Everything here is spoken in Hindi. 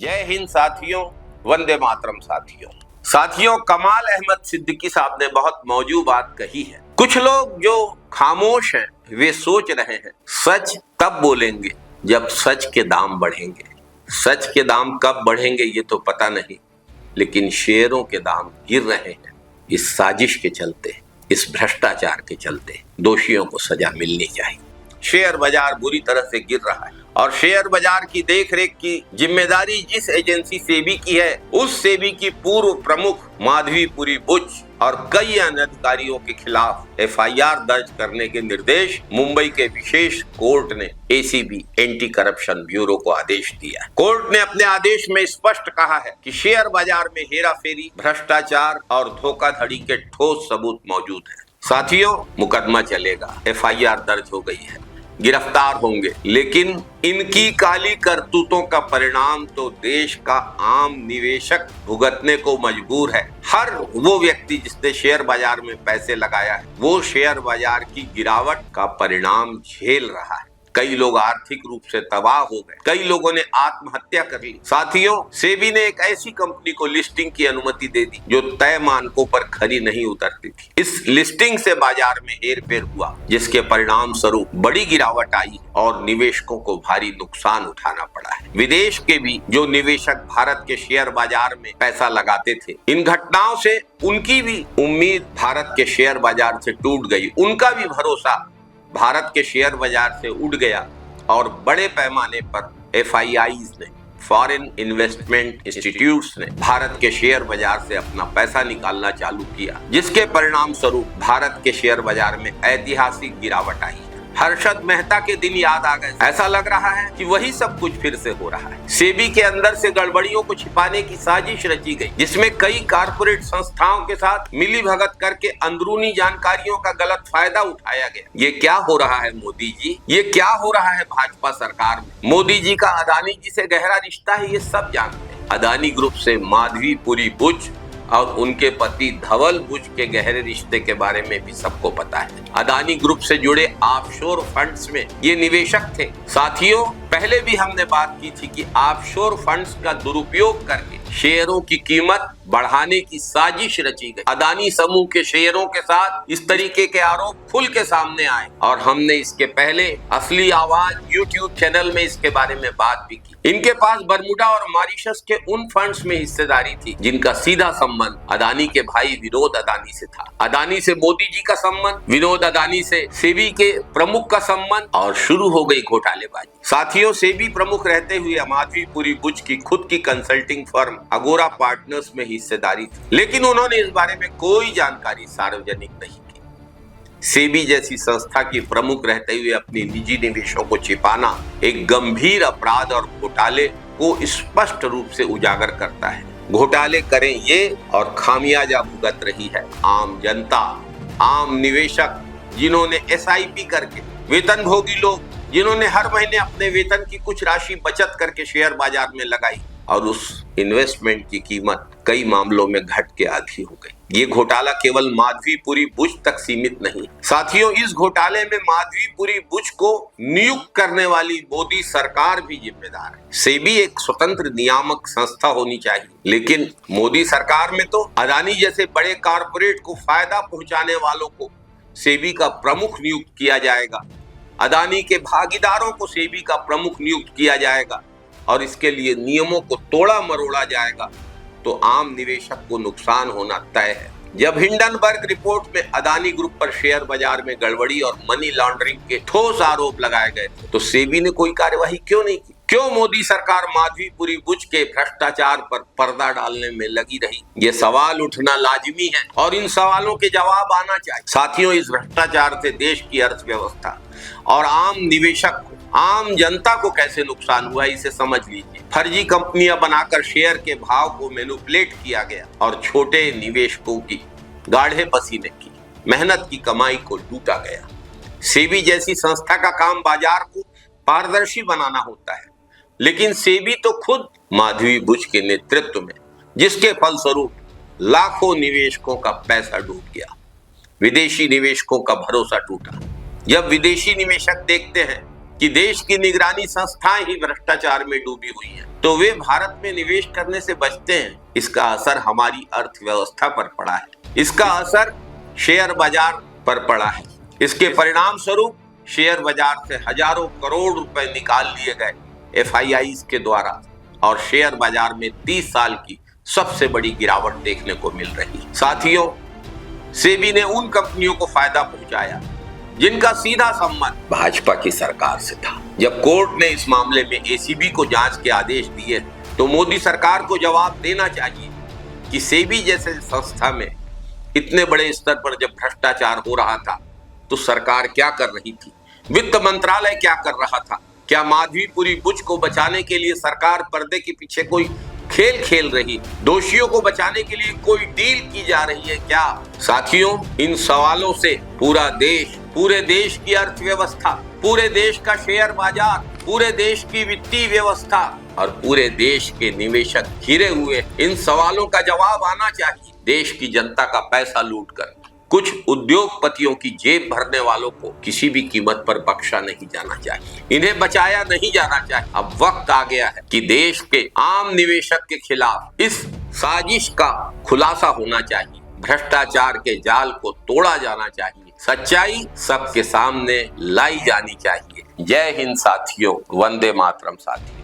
जय हिंद साथियों, वंदे मातरम साथियों, कमाल अहमद सिद्दीकी साहब ने बहुत मौजूद बात कही है। कुछ लोग जो खामोश हैं वे सोच रहे हैं सच तब बोलेंगे जब सच के दाम बढ़ेंगे। सच के दाम कब बढ़ेंगे ये तो पता नहीं, लेकिन शेयरों के दाम गिर रहे हैं। इस साजिश के चलते, इस भ्रष्टाचार के चलते दोषियों को सजा मिलनी चाहिए। शेयर बाजार बुरी तरह से गिर रहा है और शेयर बाजार की देखरेख की जिम्मेदारी जिस एजेंसी सेबी की है, उस सेबी की पूर्व प्रमुख माधवीपुरी बुच और कई अन्य अधिकारियों के खिलाफ एफआईआर दर्ज करने के निर्देश मुंबई के विशेष कोर्ट ने एसीबी एंटी करप्शन ब्यूरो को आदेश दिया। कोर्ट ने अपने आदेश में स्पष्ट कहा है कि शेयर बाजार में हेराफेरी, भ्रष्टाचार और धोखाधड़ी के ठोस सबूत मौजूद है। साथियों, मुकदमा चलेगा, एफआईआर दर्ज हो गई है, गिरफ्तार होंगे, लेकिन इनकी काली करतूतों का परिणाम तो देश का आम निवेशक भुगतने को मजबूर है। हर वो व्यक्ति जिसने शेयर बाजार में पैसे लगाया है, वो शेयर बाजार की गिरावट का परिणाम झेल रहा है। कई लोग आर्थिक रूप से तबाह हो गए, कई लोगों ने आत्महत्या कर ली। साथियों, सेबी ने एक ऐसी कंपनी को लिस्टिंग की अनुमति दे दी जो तय मानकों पर खरी नहीं उतरती थी। इस लिस्टिंग से बाजार में हेरफेर हुआ, जिसके परिणाम स्वरूप बड़ी गिरावट आई और निवेशकों को भारी नुकसान उठाना पड़ा है। विदेश के भी जो निवेशक भारत के शेयर बाजार में पैसा लगाते थे, इन घटनाओं से उनकी भी उम्मीद भारत के शेयर बाजार से टूट गई। उनका भी भरोसा भारत के शेयर बाजार से उड़ गया और बड़े पैमाने पर एफआईआईज ने, फॉरेन इन्वेस्टमेंट इंस्टीट्यूट्स ने भारत के शेयर बाजार से अपना पैसा निकालना चालू किया, जिसके परिणाम स्वरूप भारत के शेयर बाजार में ऐतिहासिक गिरावट आई। हर्षद मेहता के दिन याद आ गए। ऐसा लग रहा है कि वही सब कुछ फिर से हो रहा है। सेबी के अंदर से गड़बड़ियों को छिपाने की साजिश रची गई, जिसमें कई कारपोरेट संस्थाओं के साथ मिली भगत करके अंदरूनी जानकारियों का गलत फायदा उठाया गया। ये क्या हो रहा है मोदी जी? ये क्या हो रहा है भाजपा सरकार में? मोदी जी का अदानी जी से गहरा रिश्ता है, ये सब जानते हैं। अदानी ग्रुप से माधवीपुरी बुच और उनके पति धवल बुच के गहरे रिश्ते के बारे में भी सबको पता है। अदानी ग्रुप से जुड़े ऑफशोर फंड्स में ये निवेशक थे। साथियों, पहले भी हमने बात की थी कि ऑफशोर फंड्स का दुरुपयोग करके शेयरों की कीमत बढ़ाने की साजिश रची गई। अदानी समूह के शेयरों के साथ इस तरीके के आरोप खुल के सामने आए और हमने इसके पहले असली आवाज यूट्यूब चैनल में इसके बारे में बात भी की। इनके पास बरमुडा और मॉरिशस के उन फंड्स में हिस्सेदारी थी जिनका सीधा संबंध अदानी के भाई विनोद अदानी से था। अदानी से मोदी जी का संबंध, विनोद अदानी से सेबी के प्रमुख का संबंध, और शुरू हो गई घोटालेबाजी। साथियों, सेबी प्रमुख रहते हुए माधवीपुरी बुच की खुद की कंसल्टिंग फर्म अगोरा पार्टनर्स में हिस्सेदारी थी, लेकिन उन्होंने इस बारे में कोई जानकारी सार्वजनिक नहीं की। सेबी जैसी संस्था की प्रमुख रहते हुए अपनी निजी निवेशों को छिपाना एक गंभीर अपराध और घोटाले को स्पष्ट रूप से उजागर करता है। घोटाले करें ये और खामियाजा भुगत रही है आम जनता, आम निवेशक, जिन्होंने एसआईपी करके, वेतनभोगी लोग जिन्होंने हर महीने अपने वेतन की कुछ राशि बचत करके शेयर बाजार में लगाई और उस इन्वेस्टमेंट की कीमत कई मामलों में घट के आधी हो गई। ये घोटाला केवल माधवीपुरी बुच तक सीमित नहीं। साथियों, इस घोटाले में माधवीपुरी बुच को नियुक्त करने वाली मोदी सरकार भी जिम्मेदार है। सेबी एक स्वतंत्र नियामक संस्था होनी चाहिए, लेकिन मोदी सरकार में तो अदानी जैसे बड़े कारपोरेट को फायदा पहुंचाने वालों को सेबी का प्रमुख नियुक्त किया जाएगा, अदानी के भागीदारों को सेबी का प्रमुख नियुक्त किया जाएगा और इसके लिए नियमों को तोड़ा मरोड़ा जाएगा, तो आम निवेशक को नुकसान होना तय है। जब हिंडनबर्ग रिपोर्ट में अदानी ग्रुप पर शेयर बाजार में गड़बड़ी और मनी लॉन्ड्रिंग के ठोस आरोप लगाए गए थे, तो सेबी ने कोई कार्यवाही क्यों नहीं की? क्यों मोदी सरकार माधवीपुरी बुच के भ्रष्टाचार पर पर्दा डालने में लगी रही? ये सवाल उठना लाजिमी है और इन सवालों के जवाब आना चाहिए। साथियों, इस भ्रष्टाचार से देश की अर्थव्यवस्था और आम निवेशक को, आम जनता को कैसे नुकसान हुआ, इसे समझ लीजिए। फर्जी कंपनियां बनाकर शेयर के भाव को मैनिपुलेट किया गया और छोटे निवेशकों की गाढ़े पसीने की मेहनत की कमाई को लूटा गया। सेबी जैसी संस्था का काम बाजार को पारदर्शी बनाना होता है, लेकिन सेबी तो खुद माधवी बुच के नेतृत्व में, जिसके फलस्वरूप लाखों निवेशकों का पैसा डूब गया, विदेशी निवेशकों का भरोसा टूटा। जब विदेशी निवेशक देखते हैं कि देश की निगरानी संस्थाएं ही भ्रष्टाचार में डूबी हुई हैं, तो वे भारत में निवेश करने से बचते हैं। इसका असर हमारी अर्थव्यवस्था पर पड़ा है, इसका असर शेयर बाजार पर पड़ा है। इसके परिणाम स्वरूप शेयर बाजार से हजारों करोड़ रुपए निकाल लिए गए FIIs के द्वारा और शेयर बाजार में 30 साल की सबसे बड़ी गिरावट देखने को मिल रही है। साथियों, सेबी ने उन कंपनियों को फायदा पहुंचाया जिनका सीधा संबंध भाजपा की सरकार से था। जब कोर्ट ने इस मामले में ACB को जांच के आदेश दिए तो मोदी सरकार को जवाब देना चाहिए कि सेबी जैसे संस्था में इतने बड़े स्तर पर जब भ्रष्टाचार हो रहा था तो सरकार क्या कर रही थी, वित्त मंत्रालय क्या कर रहा था। क्या माधवीपुरी बुच को बचाने के लिए सरकार पर्दे के पीछे कोई खेल खेल रही, दोषियों को बचाने के लिए कोई डील की जा रही है क्या? साथियों, इन सवालों से पूरा देश, पूरे देश की अर्थव्यवस्था, पूरे देश का शेयर बाजार, पूरे देश की वित्तीय व्यवस्था और पूरे देश के निवेशक घिरे हुए। इन सवालों का जवाब आना चाहिए। देश की जनता का पैसा लूटकर कुछ उद्योगपतियों की जेब भरने वालों को किसी भी कीमत पर बख्शा नहीं जाना चाहिए, इन्हें बचाया नहीं जाना चाहिए। अब वक्त आ गया है कि देश के आम निवेशक के खिलाफ इस साजिश का खुलासा होना चाहिए, भ्रष्टाचार के जाल को तोड़ा जाना चाहिए, सच्चाई सबके सामने लाई जानी चाहिए। जय हिंद साथियों, वंदे मातरम साथियों।